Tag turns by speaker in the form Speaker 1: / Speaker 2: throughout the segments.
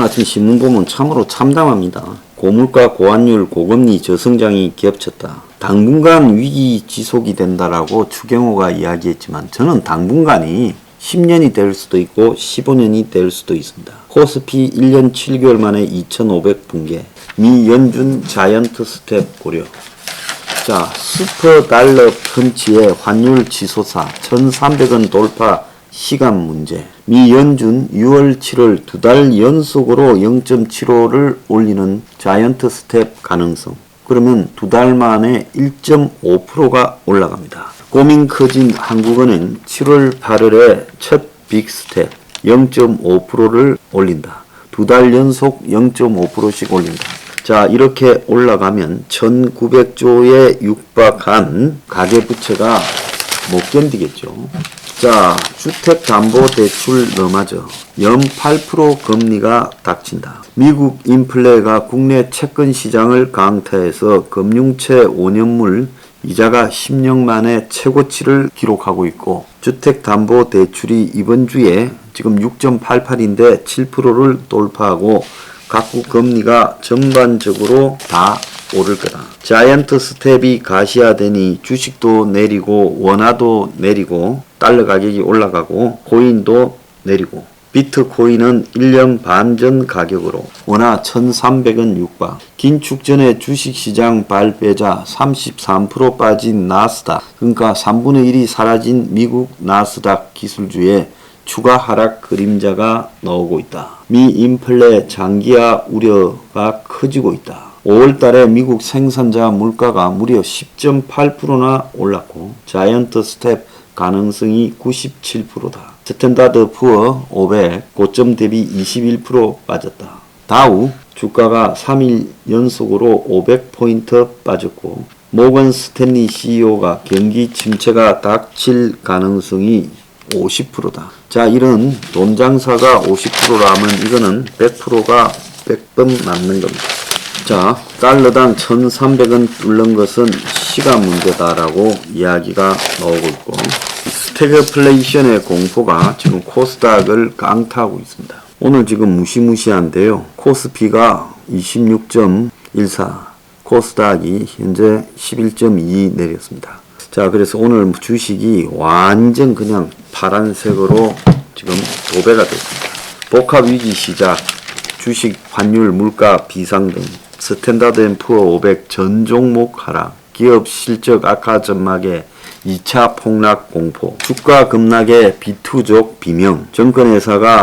Speaker 1: 아침 신문 보면 참으로 참담합니다. 고물가, 고환율, 고금리, 저성장이 겹쳤다. 당분간 위기 지속이 된다라고 추경호가 이야기했지만 저는 당분간이 10년이 될 수도 있고 15년이 될 수도 있습니다. 코스피 1년 7개월 만에 2,500 붕괴. 미 연준 자이언트 스텝 고려. 자, 슈퍼 달러 펀치의 환율 지소사 1,300원 돌파 시간 문제. 미 연준 6월 7월 두 달 연속으로 0.75를 올리는 자이언트 스텝 가능성. 그러면 두 달 만에 1.5%가 올라갑니다. 고민 커진 한국은행 7월 8월에 첫 빅스텝 0.5%를 올린다. 두 달 연속 0.5%씩 올린다. 자, 이렇게 올라가면 1900조에 육박한 가계부채가 못 견디겠죠. 자, 주택담보대출 너마저 연 8% 금리가 닥친다. 미국 인플레가 국내 채권 시장을 강타해서 금융채 5년물 이자가 10년 만에 최고치를 기록하고 있고 주택담보대출이 이번 주에 지금 6.88인데 7%를 돌파하고 각국 금리가 전반적으로 다 오를 거다. 자이언트 스텝이 가시화되니 주식도 내리고 원화도 내리고 달러 가격이 올라가고 코인도 내리고 비트코인은 1년 반 전 가격으로 원화 1,300원 육박. 긴축 전에 주식시장 발배자 33% 빠진 나스닥, 그러니까 3분의 1이 사라진 미국 나스닥 기술주의 추가 하락 그림자가 나오고 있다. 미 인플레 장기화 우려가 커지고 있다. 5월달에 미국 생산자 물가가 무려 10.8%나 올랐고 자이언트 스텝 가능성이 97%다. 스탠다드 푸어 500 고점 대비 21% 빠졌다. 다우 주가가 3일 연속으로 500포인트 빠졌고 모건 스탠리 CEO가 경기 침체가 닥칠 가능성이 50%다. 자, 이런 돈 장사가 50%라면 이거는 100%가 100번 맞는 겁니다. 자, 달러당 1,300원 뚫는 것은 시간 문제다라고 이야기가 나오고 있고 스태그플레이션의 공포가 지금 코스닥을 강타하고 있습니다. 오늘 지금 무시무시한데요. 코스피가 26.14, 코스닥이 현재 11.2 내렸습니다. 자, 그래서 오늘 주식이 완전 그냥 파란색으로 지금 도배가 됐습니다. 복합위기 시작, 주식, 환율, 물가, 비상등, 스탠다드 & 푸어 500 전 종목 하락, 기업 실적 악화 전망에 2차 폭락 공포, 주가 급락의 비투족 비명, 정권회사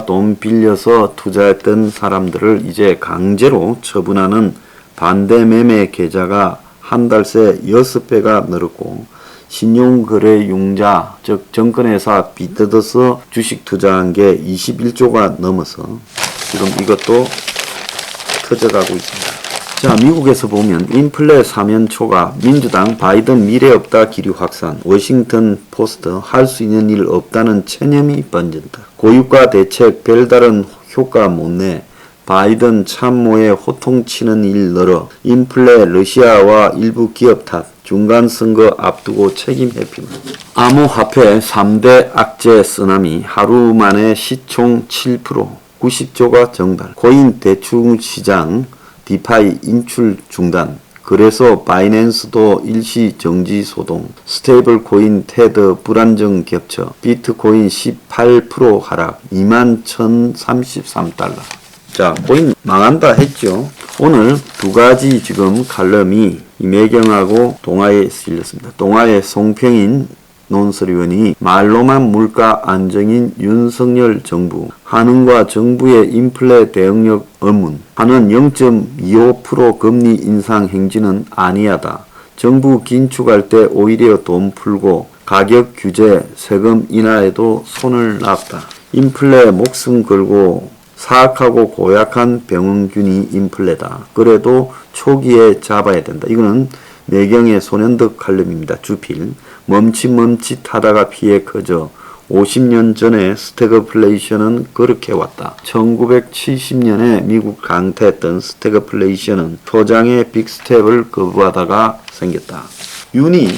Speaker 1: 돈 빌려서 투자했던 사람들을 이제 강제로 처분하는 반대 매매 계좌가 한 달 새 6배가 늘었고 신용거래융자 즉 정권회사 빚 뜯어서 주식 투자한 게 21조가 넘어서 지금 이것도 터져가고 있습니다. 자, 미국에서 보면 인플레 사면초가 민주당 바이든 미래 없다 기류 확산, 워싱턴 포스트 할 수 있는 일 없다는 체념이 번진다. 고유가 대책 별다른 효과 못 내. 바이든 참모에 호통치는 일 늘어. 인플레 러시아와 일부 기업 탓. 중간선거 앞두고 책임 회피만. 암호화폐 3대 악재 쓰나미 하루 만에 시총 7%, 90조가 정발. 코인 대출 시장 디파이 인출 중단. 그래서 바이낸스도 일시 정지 소동. 스테이블 코인 테드 불안정 겹쳐. 비트코인 18% 하락. 21,033달러. 자, 코인 망한다 했죠. 오늘 두 가지 지금 칼럼이 이매경하고 동아에 실렸습니다. 동아의 송평인 논설위원이 말로만 물가 안정인 윤석열 정부, 한은과 정부의 인플레 대응력 의문, 한은 0.25% 금리 인상 행진은 아니하다. 정부 긴축할 때 오히려 돈 풀고 가격 규제, 세금 인하에도 손을 놨다. 인플레 목숨 걸고 사악하고 고약한 병원균이 인플레다. 그래도 초기에 잡아야 된다. 이거는 내경의 손현덕 칼럼입니다. 주필. 멈칫멈칫하다가 피해 커져 50년 전에 스태그플레이션은 그렇게 왔다. 1970년에 미국 강타했던 스태그플레이션은 초장의 빅스텝을 거부하다가 생겼다. 윤이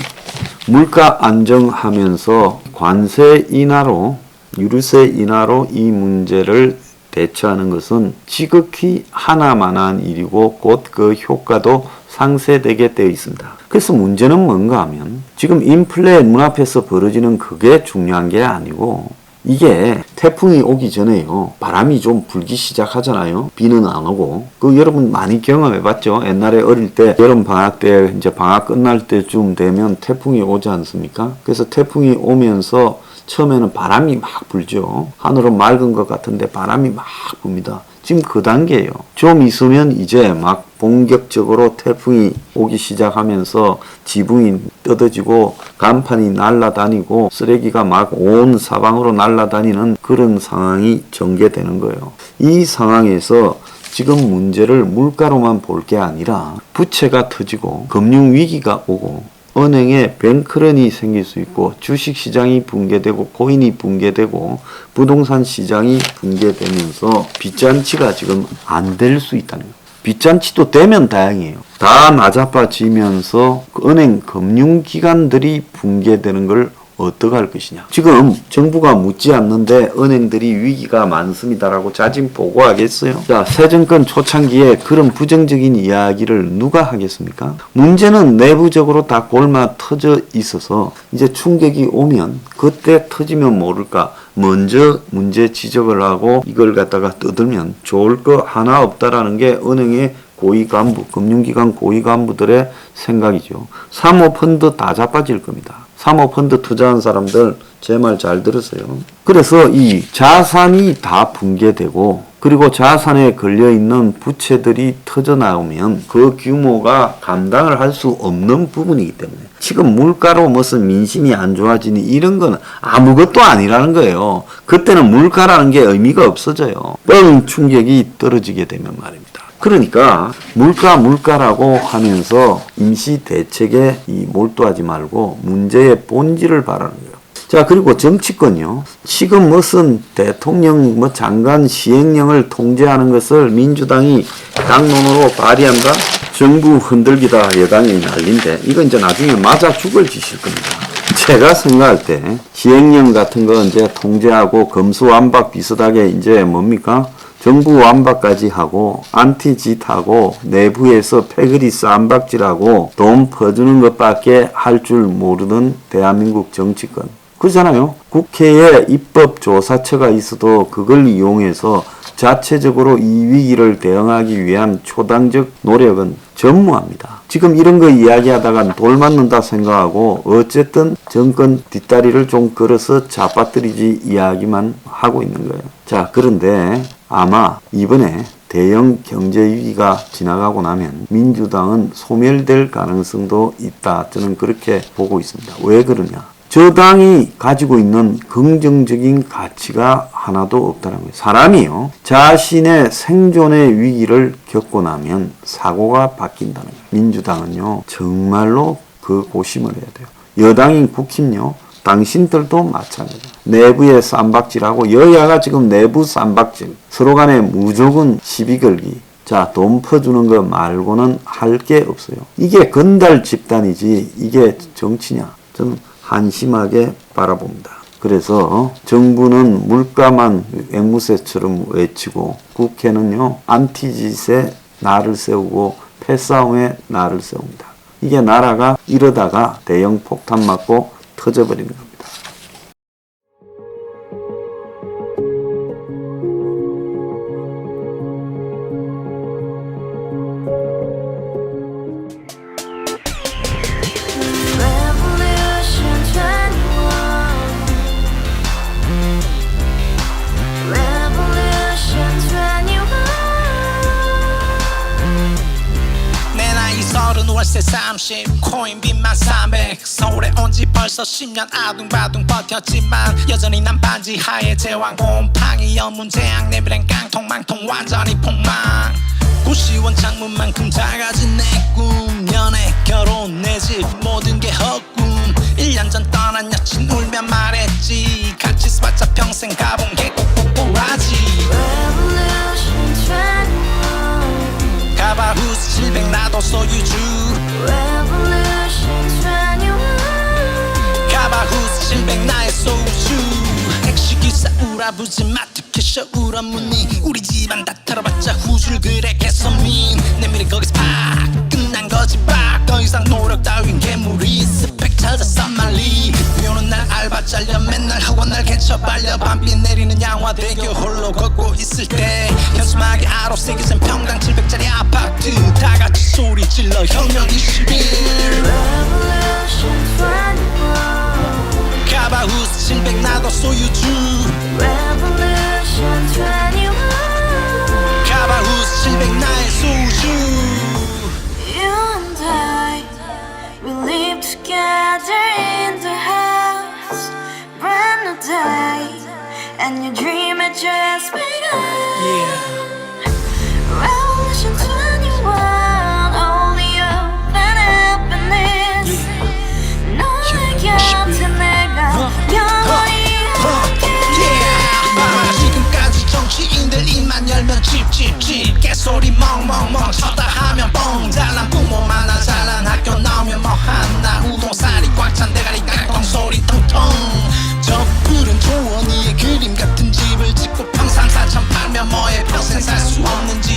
Speaker 1: 물가 안정하면서 관세 인하로 유류세 인하로 이 문제를 대처하는 것은 지극히 하나만한 일이고 곧 그 효과도 상쇄되게 되어 있습니다. 그래서 문제는 뭔가 하면 지금 인플레 문 앞에서 벌어지는 그게 중요한 게 아니고 이게 태풍이 오기 전에요. 바람이 좀 불기 시작하잖아요. 비는 안 오고. 그 여러분 많이 경험해 봤죠? 옛날에 어릴 때 여름 방학 때 이제 방학 끝날 때쯤 되면 태풍이 오지 않습니까? 그래서 태풍이 오면서 처음에는 바람이 막 불죠. 하늘은 맑은 것 같은데 바람이 막 붑니다. 지금 그 단계예요. 좀 있으면 이제 막 본격적으로 태풍이 오기 시작하면서 지붕이 뜯어지고 간판이 날아다니고 쓰레기가 막 온 사방으로 날아다니는 그런 상황이 전개되는 거예요. 이 상황에서 지금 문제를 물가로만 볼 게 아니라 부채가 터지고 금융위기가 오고 은행에 뱅크런이 생길 수 있고 주식시장이 붕괴되고 코인이 붕괴되고 부동산 시장이 붕괴되면서 빚잔치가 지금 안 될 수 있다는 거예요. 빚잔치도 되면 다행이에요. 다 나자빠지면서 은행 금융기관들이 붕괴되는 걸 어떡할 것이냐. 지금 정부가 묻지 않는데 은행들이 위기가 많습니다라고 자진 보고하겠어요? 자, 새 정권 초창기에 그런 부정적인 이야기를 누가 하겠습니까? 문제는 내부적으로 다 골마 터져 있어서 이제 충격이 오면 그때 터지면 모를까 먼저 문제 지적을 하고 이걸 갖다가 떠들면 좋을 거 하나 없다라는 게 은행의 고위 간부, 금융기관 고위 간부들의 생각이죠. 사모펀드 다 자빠질 겁니다. 사모펀드 투자한 사람들 제 말 잘 들으세요. 그래서 이 자산이 다 붕괴되고 그리고 자산에 걸려있는 부채들이 터져나오면 그 규모가 감당을 할 수 없는 부분이기 때문에 지금 물가로 무슨 민심이 안 좋아지니 이런 건 아무것도 아니라는 거예요. 그때는 물가라는 게 의미가 없어져요. 뻥 충격이 떨어지게 되면 말입니다. 그러니까 물가라고 하면서 임시 대책에 몰두하지 말고 문제의 본질을 바라는 거예요. 자, 그리고 정치권요. 지금 무슨 대통령 장관 시행령을 통제하는 것을 민주당이 당론으로 발의한다? 정부 흔들기다 여당이 난린데 이건 이제 나중에 맞아 죽을 짓일 겁니다. 제가 생각할 때 시행령 같은 거 이제 통제하고 검수완박 비슷하게 이제 뭡니까? 정부 완박까지 하고 안티짓하고 내부에서 패거리 쌈박질하고 돈 퍼주는 것밖에 할 줄 모르는 대한민국 정치권. 그렇잖아요. 국회에 입법조사처가 있어도 그걸 이용해서 자체적으로 이 위기를 대응하기 위한 초당적 노력은 전무합니다. 지금 이런 거 이야기하다가 돌 맞는다 생각하고 어쨌든 정권 뒷다리를 좀 걸어서 잡아뜨리지 이야기만 하고 있는 거예요. 자, 그런데 아마 이번에 대형 경제 위기가 지나가고 나면 민주당은 소멸될 가능성도 있다. 저는 그렇게 보고 있습니다. 왜 그러냐? 저당이 가지고 있는 긍정적인 가치가 하나도 없다는 거예요. 사람이요. 자신의 생존의 위기를 겪고 나면 사고가 바뀐다는 거예요. 민주당은요. 정말로 그 고심을 해야 돼요. 여당인 국힘요. 당신들도 마찬가지예요. 내부에 쌈박질하고 여야가 지금 내부 쌈박질 서로 간에 무조건 시비 걸기. 자, 돈 퍼주는 거 말고는 할 게 없어요. 이게 건달 집단이지 이게 정치냐. 저는 한심하게 바라봅니다. 그래서 정부는 물가만 앵무새처럼 외치고 국회는요 안티짓에 나를 세우고 패싸움에 나를 세웁니다. 이게 나라가 이러다가 대형 폭탄 맞고 터져버리는 겁니다.
Speaker 2: 월세 30 코인빚만 300 서울에 온 지 벌써 10년 아둥바둥 버텼지만 여전히 난 반지 하에 제왕 곰팡이 연문제약 내 브랜 깡통망통 완전히 폭망 구시원 창문만큼 작아진 내 꿈 연애 결혼 내 집 모든 게 헛꿈 1년 전 떠난 여친 울며 말했지 같이 살자 평생 가본 게 꼭꼭꼭하지 가바후스 700 나도 소유주 가바후스 700 나의 소주 핵식이 싸우라부지 마트캐셔 울어무니 우리 집안 다 털어봤자 후줄 그래 개선민 내 미래 거기서 팍 끝난 거지 팍더 이상 노력 따윈 괴물이 스펙 찾았어 말리 비오는 날 알바 잘려 맨날 학원 날 개쳐 발려 밤비 내리는 양화대교 홀로 걷고 있을 때 현수막에 아로 새겨진 평당 700짜리 아파트 다같이 소리 질러 혁명 21
Speaker 3: Revolution 21
Speaker 2: 가바우스 700 나도 소유주
Speaker 3: Revolution 21
Speaker 2: 가바우스 700 나의 소주
Speaker 3: You and I, we live together in the house. Brand new day, and your dream had just begun.
Speaker 2: Yeah.
Speaker 3: Revolution 21, only hope and happiness. 너의 곁에 내가 영원히
Speaker 2: 지금까지 정치인들 입만 열면 찝찝찝 개소리 멍멍멍 쳤다 하면 뻥 잘난 부모 많아 잘난 학교 나오면 뭐 하나 우동살이 꽉 찬 대가리 깡통 소리 통통 저 푸른 조원이의 그림 같은 집을 짓고 평상 4천 팔면 뭐해 평생 살 수 없는 집